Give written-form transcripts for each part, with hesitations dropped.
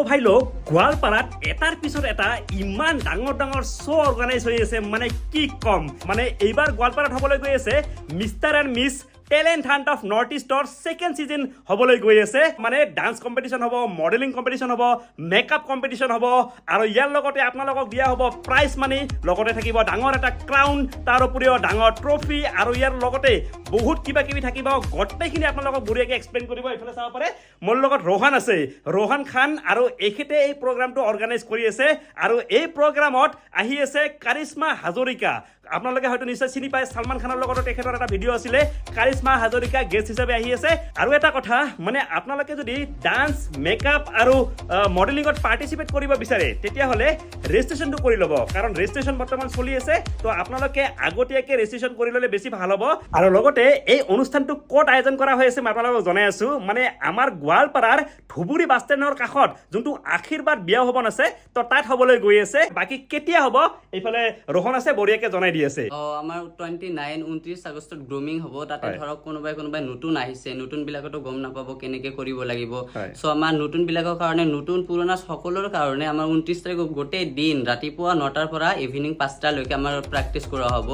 ভাই লোক গোৱালপাৰাত এটাৰ পিছত এটা ইমান ডাঙৰ ডাঙৰ শ্ব' অৰ্গানাইজ হৈ আছে মানে কি কম মানে এইবাৰ গোৱালপাৰাত হ'বলৈ গৈ আছে mister and miss talent hunt of north ইষ্টৰ ছেকেণ্ড ছিজন হ'বলৈ গৈ আছে মানে ডান্স কম্পিটিশ্যন হ'ব মডেলিং কম্পিটিশ্যন হ'ব মেকআপ কম্পিটিশ্যন হ'ব আৰু ইয়াৰ লগতে আপোনালোকক দিয়া হ'ব প্ৰাইজ মানি লগতে থাকিব ডাঙৰ এটা ক্ৰাউন তাৰ উপৰিও ডাঙৰ ট্ৰফি আৰু ইয়াৰ লগতে বহুত কিবা কিবি থাকিব গোটেইখিনি আপোনালোকক বঢ়িয়াকৈ এক্সপ্লেইন কৰিব এইফালে চাব পাৰে মোৰ লগত ৰোহান আছে ৰোহান খান আৰু এখেতে এই প্ৰগ্ৰামটো অৰ্গানাইজ কৰি আছে আৰু এই প্ৰগ্ৰামত আহি আছে কাৰিশ্মা হাজৰিকা আপোনালোকে হয়তো নিশ্চয় চিনি পায় সলমান খানৰ লগত তেখেতৰ এটা ভিডিঅ' আছিলে কাৰিশ্মা হাজৰিকা গেষ্ট হিচাপে আহি আছে আৰু এটা কথা মানে আপোনালোকে যদি ডান্স মেকআপ আৰু মডেলিঙত পাৰ্টিচিপেট কৰিব বিচাৰে তেতিয়াহ'লে ৰেজিষ্ট্ৰেশ্যনটো কৰি ল'ব কাৰণ ৰেজিষ্ট্ৰেশ্যন বৰ্তমান চলি আছে তো আপোনালোকে আগতীয়াকৈ ৰেজিষ্ট্ৰেশ্যন কৰি ল'লে বেছি ভাল হ'ব আৰু লগতে এই অনুষ্ঠানটো ক'ত আয়োজন কৰা হৈ আছে মই আপোনালোকক জনাই আছোঁ মানে আমাৰ গোৱালপাৰাৰ ধুবুৰী বাছ ষ্টেণ্ডৰ কাষত যোনটো আশীৰ্বাদ বিয়া ভৱন আছে তো তাত হ'বলৈ গৈ আছে বাকী কেতিয়া হ'ব এইফালে ৰোহন আছে বঢ়িয়াকৈ জনাই দি আছে আমাৰ 29-29 আগষ্টত গ্ৰুমিং হ'ব তাতে ধৰক কোনোবাই নতুন আহিছে নতুন বিলাকতো গম নাপাব কেনেকৈ কৰিব লাগিব সো আমাৰ নতুন বিলাকৰ কাৰণে নতুন পুৰণা সকলোৰ কাৰণে আমাৰ 29 তাৰিখ গোটেই দিন ৰাতিপুৱা 9টাৰ পৰা ইভিনিং 5টা লৈকে আমাৰ প্ৰেক্টিছ কৰা হ'ব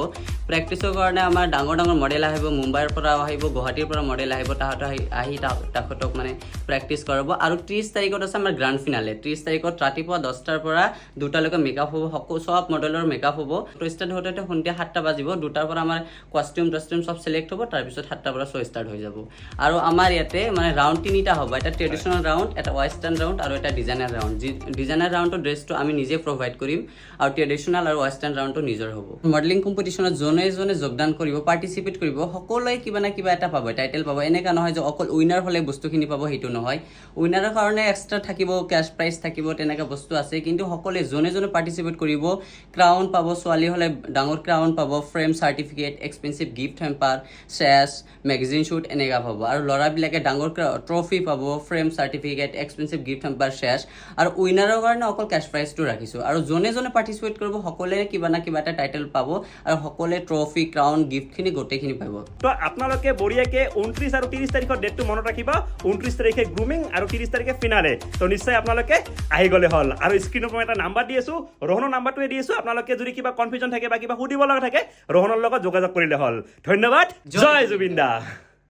প্ৰেক্টিছৰ কাৰণে আমাৰ ডাঙৰ ডাঙৰ মডেল আহিব মুম্বাইৰ পৰা আহিব গুৱাহাটীৰ পৰা মডেল আহিব তাহাঁতে আহি তাহাঁতক মানে প্ৰেক্টিছ কৰাব আৰু 30 তাৰিখত আছে আমাৰ গ্ৰাণ্ড ফিনালে 30 তাৰিখত ৰাতিপুৱা 10টাৰ পৰা 2টালৈকে মেকআপ হ'ব সব মডেলৰ মেকআপ হ'ব তো ষ্টাৰ্ট হওঁতে সন্ধিয়া 7টা বাজিব 2টাৰ পৰা আমাৰ কষ্টিউম সব সিলেক্ট হ'ব তাৰপিছত 7টাৰ পৰা শ্ব' ষ্টাৰ্ট হৈ যাব আৰু আমাৰ ইয়াতে মানে ৰাউণ্ড 3টা হ'ব এটা ট্ৰেডিশ্যনেল ৰাউণ্ড এটা ৱেষ্টাৰ্ণ ৰাউণ্ড আৰু এটা ডিজাইনাৰ ৰাউণ্ড ডিজাইনাৰ ৰাউণ্ডৰ ড্ৰেছটো আমি নিজে প্ৰভাইড কৰিম আৰু ট্ৰেডিশ্যনেল আৰু ৱেষ্টাৰ্ণ ৰাউণ্ডটো নিজৰ হ'ব মডেলিং কম্পিটিশ্যনত জনে যোগদান কৰিব পাৰ্টিচিপেট কৰিব সকলোৱে কিবা না কিবা এটা পাব টাইটেল পাব এনেকুৱা নহয় যে অকল উইনাৰ হ'লে বস্তুখিনি পাব সেইটো নহয় উইনাৰৰ কাৰণে এক্সট্ৰা থাকিব কেছ প্ৰাইজ থাকিব তেনেকুৱা বস্তু আছে কিন্তু সকলোৱে জনে পাৰ্টিচিপেট কৰিব ক্ৰাউন পাব ছোৱালী হ'লে ডাঙৰ ক্ৰাউন পাব frame certificate expensive gift hamper শ্বেছ মেগাজিন শ্বুট এনেকুৱা পাব আৰু ল'ৰাবিলাকে ডাঙৰ ট্ৰফি পাব frame certificate expensive gift hamper শ্বেছ আৰু উইনাৰৰ কাৰণে অকল কেছ প্ৰাইজটো ৰাখিছোঁ আৰু জনে পাৰ্টিচিপেট কৰিব সকলোৱে কিবা না কিবা এটা টাইটেল পাব আৰু সকলোৱে ট্ৰফি ক্ৰাউন গিফ্টখিনি গোটেইখিনি পাব তো আপোনালোকে বঢ়িয়াকৈ 29 আৰু 30 তাৰিখৰ ডেটটো মনত ৰাখিব 29 তাৰিখে গ্ৰুমিং আৰু 30 তাৰিখে ফিনালে তো নিশ্চয় আপোনালোকে আহি গ'লে হ'ল আৰু স্ক্ৰীণত মই এটা নাম্বাৰ দি আছোঁ ৰোহনৰ নাম্বাৰটোৱে দি আছোঁ আপোনালোকে যদি কিবা কনফিউজন থাকে বা কিবা সুধিব লগা থাকে ৰোহনৰ লগত যোগাযোগ কৰিলে হ'ল ধন্যবাদ জয় জুবিন দা